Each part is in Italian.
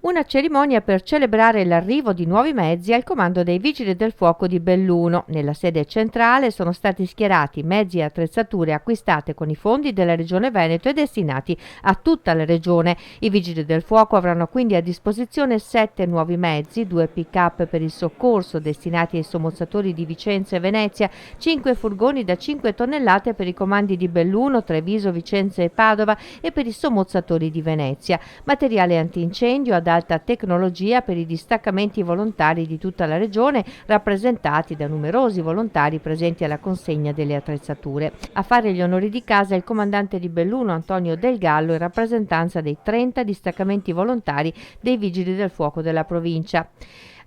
Una cerimonia per celebrare l'arrivo di nuovi mezzi al comando dei Vigili del Fuoco di Belluno. Nella sede centrale sono stati schierati mezzi e attrezzature acquistate con i fondi della Regione Veneto e destinati a tutta la regione. I Vigili del Fuoco avranno quindi a disposizione 7 nuovi mezzi, 2 pick-up per il soccorso destinati ai sommozzatori di Vicenza e Venezia, 5 furgoni da 5 tonnellate per i comandi di Belluno, Treviso, Vicenza e Padova e per i sommozzatori di Venezia, materiale antincendio ad alta tecnologia per i distaccamenti volontari di tutta la regione, rappresentati da numerosi volontari presenti alla consegna delle attrezzature. A fare gli onori di casa il comandante di Belluno Antonio Del Gallo in rappresentanza dei 30 distaccamenti volontari dei Vigili del Fuoco della provincia.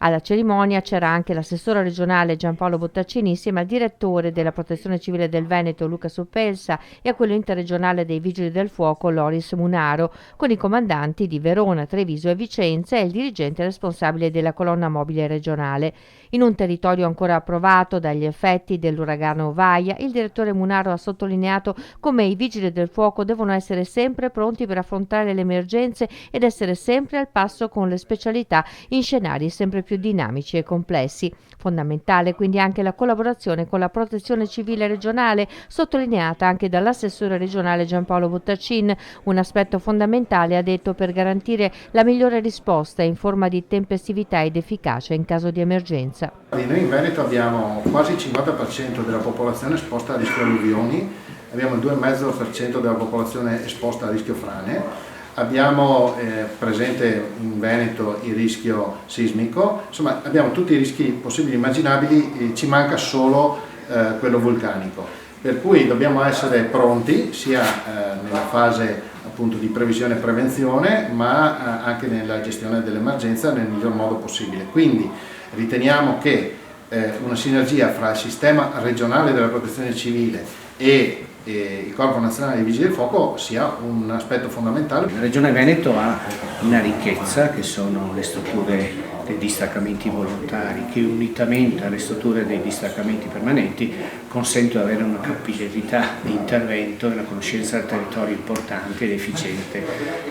Alla cerimonia c'era anche l'assessore regionale Giampaolo Bottaccini insieme al direttore della Protezione Civile del Veneto Luca Suppelsa e a quello interregionale dei Vigili del Fuoco Loris Munaro, con i comandanti di Verona, Treviso e Vicenza e il dirigente responsabile della colonna mobile regionale. In un territorio ancora approvato dagli effetti dell'uragano Ovaia, il direttore Munaro ha sottolineato come i Vigili del Fuoco devono essere sempre pronti per affrontare le emergenze ed essere sempre al passo con le specialità in scenari sempre più dinamici e complessi. Fondamentale quindi anche la collaborazione con la Protezione Civile regionale, sottolineata anche dall'assessore regionale Giampaolo Bottacin, un aspetto fondamentale, ha detto, per garantire la migliore risposta in forma di tempestività ed efficacia in caso di emergenza. Noi in Veneto abbiamo quasi il 50% della popolazione esposta a rischio alluvioni, abbiamo il 2,5% della popolazione esposta a rischio frane. Abbiamo presente in Veneto il rischio sismico, insomma abbiamo tutti i rischi possibili e immaginabili, ci manca solo quello vulcanico, per cui dobbiamo essere pronti sia nella fase appunto di previsione e prevenzione, ma anche nella gestione dell'emergenza nel miglior modo possibile. Quindi riteniamo che una sinergia fra il sistema regionale della protezione civile e il Corpo Nazionale dei Vigili del Fuoco sia un aspetto fondamentale. La Regione Veneto ha una ricchezza che sono le strutture dei distaccamenti volontari che unitamente alle strutture dei distaccamenti permanenti consentono di avere una capillarità di intervento e una conoscenza del territorio importante ed efficiente.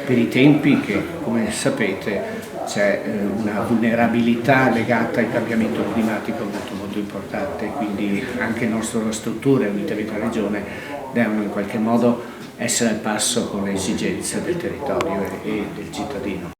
Per i tempi che, come sapete, c'è una vulnerabilità legata al cambiamento climatico molto importante, quindi anche le nostre strutture unitamente alla Regione devono in qualche modo essere al passo con le esigenze del territorio e del cittadino.